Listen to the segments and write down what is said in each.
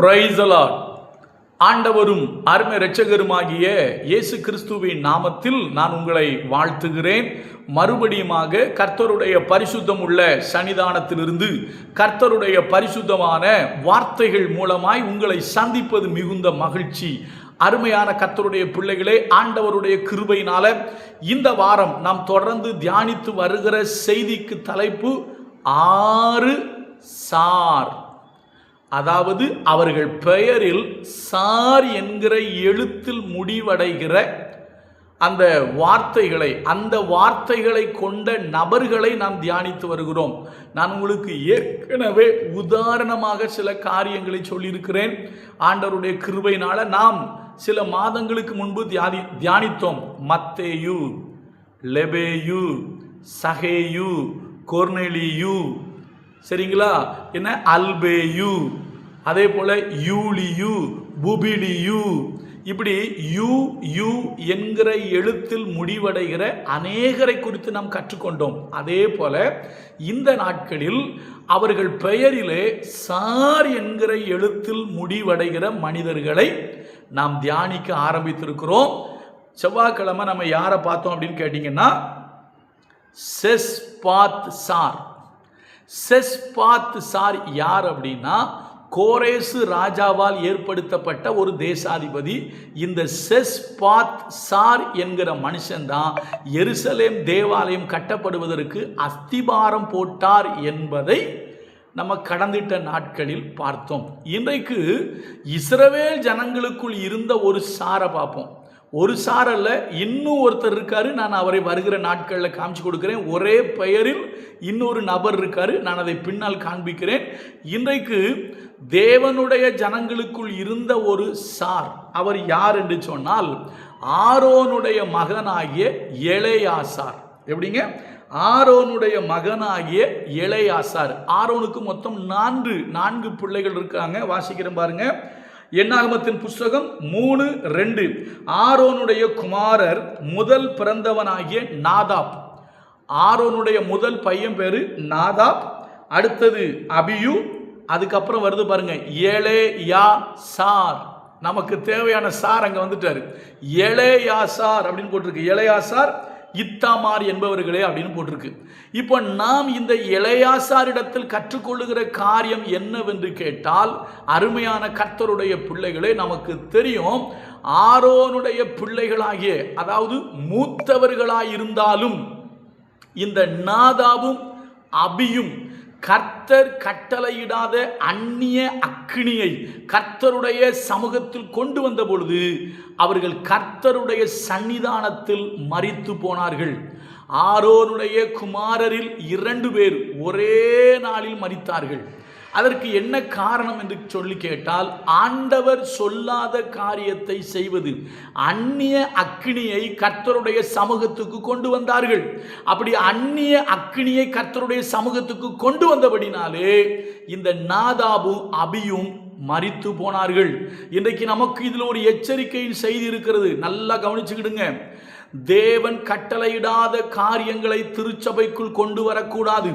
Praise the Lord. ஆண்டவரும் அருமை இரட்சகருமாகிய இயேசு கிறிஸ்துவின் நாமத்தில் நான் உங்களை வாழ்த்துகிறேன். மறுபடியுமாக கர்த்தருடைய பரிசுத்தம் உள்ள சன்னிதானத்திலிருந்து கர்த்தருடைய பரிசுத்தமான வார்த்தைகள் மூலமாய் உங்களை சந்திப்பது மிகுந்த மகிழ்ச்சி. அருமையான கர்த்தருடைய பிள்ளைகளே, ஆண்டவருடைய கிருபையினால இந்த வாரம் நாம் தொடர்ந்து தியானித்து வருகிற செய்திக்கு தலைப்பு 6 சார். அதாவது அவர்கள் பெயரில் சார் என்கிற எழுத்தில் முடிவடைகிற அந்த வார்த்தைகளை கொண்ட நபர்களை நாம் தியானித்து வருகிறோம். நான் உங்களுக்கு ஏற்கனவே உதாரணமாக சில காரியங்களை சொல்லியிருக்கிறேன். ஆண்டவருடைய கிருபையினால நாம் சில மாதங்களுக்கு முன்பு தியானித்தோம். மத்தேயு, லெபேயு, சகேயு, கொர்நேலியு, சரிங்களா, என்ன அல்பேயு, அதே போல யூலியு, புபிலியு, இப்படி யூ என்கிற எழுத்தில் முடிவடைகிற அநேகரை குறித்து நாம் கற்றுக்கொண்டோம். அதே போல இந்த நாட்களில் அவர்கள் பெயரிலே சார் என்கிற எழுத்தில் முடிவடைகிற மனிதர்களை நாம் தியானிக்க ஆரம்பித்திருக்கிறோம். செவ்வாய்க்கிழமை நம்ம யாரை பார்த்தோம் அப்படின்னு கேட்டீங்கன்னா, செஸ்பாத் சார். செஸ்பாத் சார் யார் அப்படின்னா, கோரேசு ராஜாவால் ஏற்படுத்தப்பட்ட ஒரு தேசாதிபதி. இந்த செஸ்பாத் சார் என்கிற மனுஷன்தான் எருசலேம் தேவாலயம் கட்டப்படுவதற்கு அஸ்திபாரம் போட்டார் என்பதை நம்ம கடந்திட்ட நாட்களில் பார்த்தோம். இன்றைக்கு இஸ்ரவேல் ஜனங்களுக்குள் இருந்த ஒரு சாரை பார்ப்போம். ஒரு சார் அல்ல, இன்னும் ஒருத்தர் இருக்காரு. நான் அவரை வருகிற நாட்களில் காமிச்சு கொடுக்கிறேன். ஒரே பெயரில் இன்னொரு நபர் இருக்காரு. நான் அதை பின்னால் காண்பிக்கிறேன். இன்றைக்கு தேவனுடைய ஜனங்களுக்குள் இருந்த ஒரு சார். அவர் யார் என்று சொன்னால், ஆரோனுடைய மகனாகிய எலெயாசார். எப்படிங்க? ஆரோனுடைய மகனாகிய எலெயாசார். ஆரோனுக்கு மொத்தம் 4 பிள்ளைகள் இருக்காங்க. வாசிக்கிறேன் பாருங்க. என்னாகமத்தின் புஸ்தகம் 3:2. ஆரோனுடைய குமாரர் முதல் பிறந்தவனாகிய நாதாப். ஆரோனுடைய முதல் பையன் பேரு நாதாப். அடுத்தது அபியு. அதுக்கப்புறம் வருது பாருங்க, எலெயாசார். நமக்கு தேவையான சார் அங்க வந்துட்டாரு. எலெயாசார் அப்படின்னு போட்டிருக்கு. எலெயாசார் இத்தாமார் என்பவர்களே அப்படின்னு போட்டிருக்கு. இப்போ நாம் இந்த எலெயாசாரிடத்தில் கற்றுக்கொள்ளுகிற காரியம் என்னவென்று கேட்டால், அருமையான கர்த்தருடைய பிள்ளைகளே, நமக்கு தெரியும் ஆரோனுடைய பிள்ளைகளாகிய, அதாவது மூத்தவர்களாயிருந்தாலும் இந்த நாதாபும் அபியும் கர்த்தர் கட்டளையிடாத அந்நிய அக்கினியை கர்த்தருடைய சமூகத்தில் கொண்டு வந்த பொழுது அவர்கள் கர்த்தருடைய சன்னிதானத்தில் மரித்து போனார்கள். ஆரோனுடைய குமாரரில் 2 பேர் ஒரே நாளில் மரித்தார்கள். அதற்கு என்ன காரணம் என்று சொல்லி கேட்டால், ஆண்டவர் சொல்லாத காரியத்தை செய்வது. அந்நிய அக்கினியை கர்த்தருடைய சமூகத்துக்கு கொண்டு வந்தார்கள். அப்படி அந்நிய அக்கினியை கர்த்தருடைய சமூகத்துக்கு கொண்டு வந்தபடினாலே இந்த நாதாபும் அபியும் மரித்து போனார்கள். இன்றைக்கு நமக்கு இதில் ஒரு எச்சரிக்கையின் செய்தி இருக்கிறது. நல்லா கவனிச்சுக்கிடுங்க. தேவன் கட்டளையிடாத காரியங்களை திருச்சபைக்குள் கொண்டு வரக்கூடாது.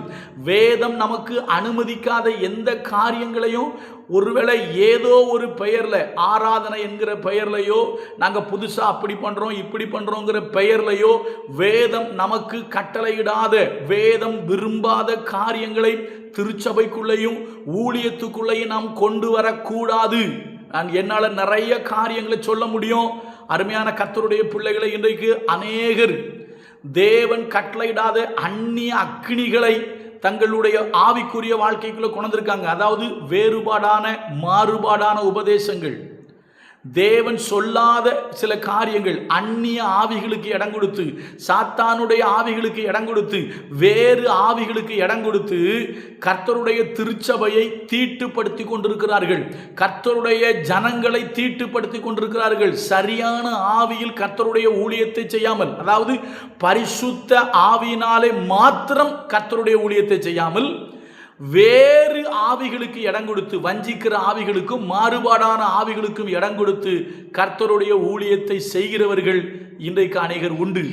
வேதம் நமக்கு அனுமதிக்காத எந்த காரியங்களையும், ஒருவேளை ஏதோ ஒரு பெயர்ல, ஆராதனை என்கிற பெயர்லையோ, நாங்கள் புதுசா அப்படி பண்றோம் இப்படி பண்றோங்கிற பெயர்லையோ, வேதம் நமக்கு கட்டளையிடாத, வேதம் விரும்பாத காரியங்களை திருச்சபைக்குள்ளேயும் ஊழியத்துக்குள்ளேயும் நாம் கொண்டு வரக்கூடாது. என்னால் நிறைய காரியங்களை சொல்ல முடியும். அருமையான கர்த்தருடைய பிள்ளைகளை, இன்றைக்கு அநேகர் தேவன் கட்டளையிடாத அந்நிய அக்கினிகளை தங்களுடைய ஆவிக்குரிய வாழ்க்கைக்குள்ள கொண்டிருக்காங்க. அதாவது மாறுபாடான உபதேசங்கள், தேவன் சொல்லாத சில காரியங்கள், அந்நிய ஆவிகளுக்கு இடம் கொடுத்து, சாத்தானுடைய ஆவிகளுக்கு இடம் கொடுத்து, வேறு ஆவிகளுக்கு இடம் கொடுத்து கர்த்தருடைய திருச்சபையை தீட்டுப்படுத்தி கொண்டிருக்கிறார்கள். கர்த்தருடைய ஜனங்களை தீட்டுப்படுத்தி கொண்டிருக்கிறார்கள். சரியான ஆவியில் கர்த்தருடைய ஊழியத்தை செய்யாமல், அதாவது பரிசுத்த ஆவியினாலே மாத்திரம் கர்த்தருடைய ஊழியத்தை செய்யாமல், வேறு ஆவிகளுக்கு இடம் கொடுத்து, வஞ்சிக்கிற ஆவிகளுக்கும் மாறுபாடான ஆவிகளுக்கும் இடம் கொடுத்து கர்த்தருடைய ஊழியத்தை செய்கிறவர்கள் இன்றைக்கு அநேகர் உண்டு.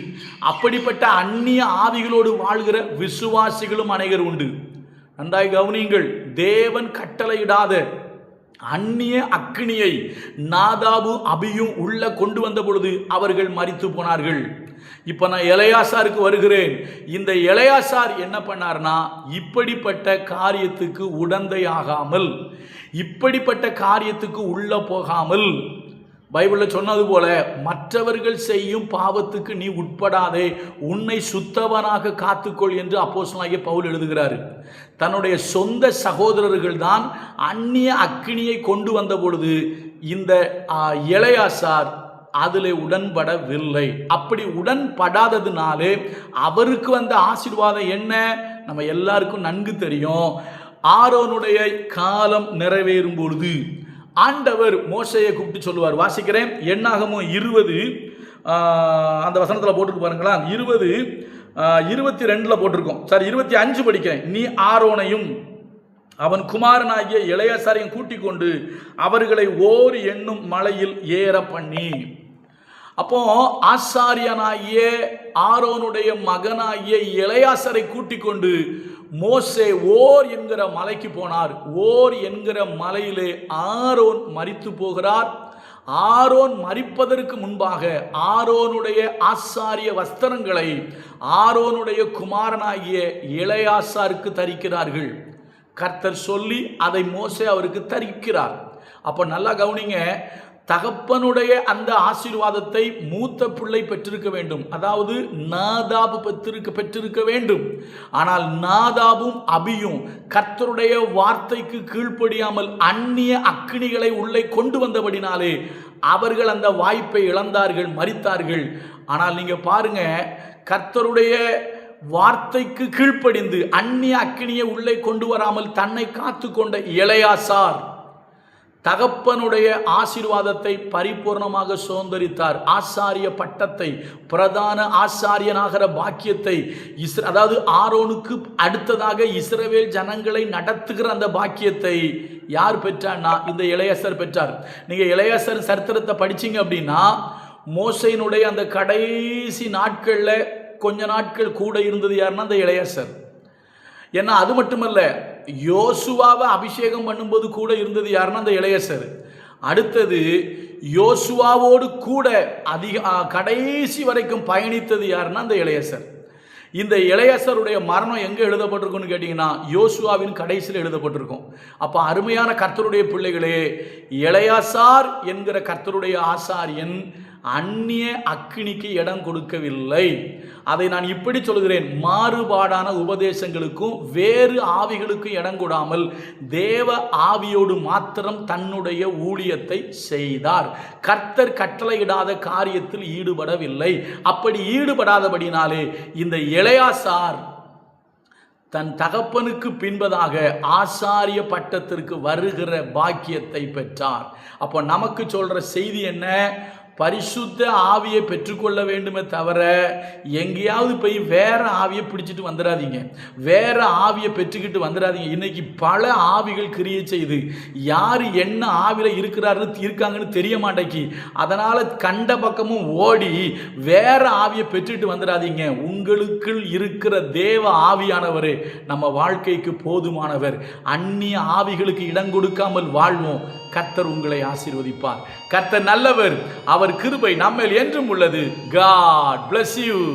அப்படிப்பட்ட அந்நிய ஆவிகளோடு வாழ்கிற விசுவாசிகளும் அநேகர் உண்டு. நன்றாய் கவனியுங்கள். தேவன் கட்டளையிடாத அந்நிய அக்கினியை நாதாபும் அபியும் உள்ள கொண்டு வந்த பொழுது அவர்கள் மரித்து போனார்கள். இப்ப நான் எலெயாசாருக்கு வருகிறேன். இந்த எலெயாசார் என்ன பண்ணார்னா, இப்படிப்பட்ட காரியத்துக்கு உடந்தையாகாமல், இப்படிப்பட்ட காரியத்துக்கு உள்ள போகாமல், பைபிளில் சொன்னது போல மற்றவர்கள் செய்யும் பாவத்துக்கு நீ உட்படாதே, உன்னை சுத்தவனாக காத்துக்கொள் என்று அப்போஸ்தலனாகிய பவுல் எழுதுகிறார். தன்னுடைய சொந்த சகோதரர்கள் தான் அந்நிய அக்கினியை கொண்டு வந்த பொழுது இந்த எலெயாசார் அதில் உடன்படவில்லை. அப்படி உடன்படாததுனாலே அவருக்கு வந்த ஆசீர்வாதம் என்ன நம்ம எல்லாருக்கும் நன்கு தெரியும். ஆரோனுடைய காலம் நிறைவேறும் பொழுது ஆண்டவர் மோசையை கூப்பிட்டு சொல்லுவார். வாசிக்கிறேன், என்னாகமம் 20 அந்த வசனத்தில் போட்டுருக்கு பாருங்களா, 22 போட்டிருக்கோம். சாரி 25 படிக்கிறேன். நீ ஆரோனையும் அவன் குமாரனாகிய எலெயாசாரையும் கூட்டிக் கொண்டு அவர்களை ஓர் என்னும் மலையில் ஏற பண்ணி. அப்போ ஆசாரியனாகிய ஆரோனுடைய மகனாகிய எலெயாசாரை கூட்டிக் கொண்டு மோசே ஓர் என்கிற மலைக்கு போனார். ஓர் என்கிற மலையிலே ஆரோன் மரித்து போகிறார். ஆரோன் மரிப்பதற்கு முன்பாக ஆரோனுடைய ஆசாரிய வஸ்திரங்களை ஆரோனுடைய குமாரனாகிய எலெயாசாருக்கு தரிக்கிறார்கள். கர்த்தர் சொல்லி அதை மோசே அவருக்கு தரிக்கிறார். அப்போ நல்லா கவனிங்க, தகப்பனுடைய அந்த ஆசீர்வாதத்தை மூத்த பிள்ளை பெற்றிருக்க வேண்டும், அதாவது நாதாபு பெற்றிருக்க வேண்டும். ஆனால் நாதாபும் அபியும் கர்த்தருடைய வார்த்தைக்கு கீழ்ப்படியாமல் அந்நிய அக்கினிகளை உள்ளே கொண்டு வந்தபடினாலே அவர்கள் அந்த வாய்ப்பை இழந்தார்கள், மரித்தார்கள். ஆனால் நீங்க பாருங்க, கர்த்தருடைய வார்த்தைக்கு கீழ்ப்படிந்து அந்நிய அக்கினியை உள்ளே கொண்டு வராமல் தன்னை காத்து கொண்ட எலெயாசார் தகப்பனுடைய ஆசீர்வாதத்தை பரிபூர்ணமாக சுதந்தரித்தார். ஆசாரிய பட்டத்தை, பிரதான ஆசாரியனாகிற பாக்கியத்தை, அதாவது ஆரோனுக்கு அடுத்ததாக இஸ்ரவேல் ஜனங்களை நடத்துகிற அந்த பாக்கியத்தை யார் பெற்றார்னா இந்த எலெயாசார் பெற்றார். நீங்க எலெயாசார் சரித்திரத்தை படிச்சீங்க அப்படின்னா, மோசையினுடைய அந்த கடைசி நாட்கள்ல கொஞ்ச நாட்கள் கூட இருந்தது யாருன்னா அந்த எலெயாசார். ஏன்னா அது மட்டுமல்ல, யோசுவாவை அபிஷேகம் பண்ணும்போது கூட இருந்தது யாருன்னா அந்த எலெயாசார். அடுத்தது யோசுவாவோடு கூட கடைசி வரைக்கும் பயணித்தது யாருன்னா அந்த எலெயாசார். இந்த எலெயாசாருடைய மரணம் எங்க எழுதப்பட்டிருக்குன்னு கேட்டீங்கன்னா யோசுவாவின் கடைசியில் எழுதப்பட்டிருக்கும். அப்ப அருமையான கர்த்தருடைய பிள்ளைகளே, எலெயாசார் என்கிற கர்த்தருடைய ஆசாரியன் அந்நிய அக்கினிக்கு இடம் கொடுக்கவில்லை. அதை நான் இப்படி சொல்கிறேன், மாறுபாடான உபதேசங்களுக்கும் வேறு ஆவிகளுக்கும் இடம் கொடாமல் தேவ ஆவியோடு மாத்திரம் தன்னுடைய ஊழியத்தை செய்தார். கர்த்தர் கட்டளையிடாத காரியத்தில் ஈடுபடவில்லை. அப்படி ஈடுபடாதபடினாலே இந்த எலெயாசார் தன் தகப்பனுக்கு பின்பதாக ஆசாரிய பட்டத்திற்கு வருகிற பாக்கியத்தை பெற்றார். அப்போ நமக்கு சொல்ற செய்தி என்ன? பரிசுத்த ஆவியை பெற்றுக்கொள்ள வேண்டுமே தவிர எங்கேயாவது போய் வேற ஆவியை பிடிச்சிட்டு வந்துடாதீங்க, வேற ஆவியை பெற்றுக்கிட்டு வந்துடாதீங்க. இன்னைக்கு பல ஆவிகள் கிரியை செய்து யார் என்ன ஆவியில் இருக்காங்கன்னு தெரிய மாட்டேங்கி, அதனால கண்ட பக்கமும் ஓடி வேற ஆவியை பெற்றுட்டு வந்துடாதீங்க. உங்களுக்குள் இருக்கிற தேவ ஆவியானவரே நம்ம வாழ்க்கைக்கு போதுமானவர். அந்நிய ஆவிகளுக்கு இடம் கொடுக்காமல் வாழ்வோம். கர்த்தர் உங்களை ஆசீர்வதிப்பார். கர்த்தர் நல்லவர், அவர் கிருபை நம்மேல் என்றும் உள்ளது. God bless you.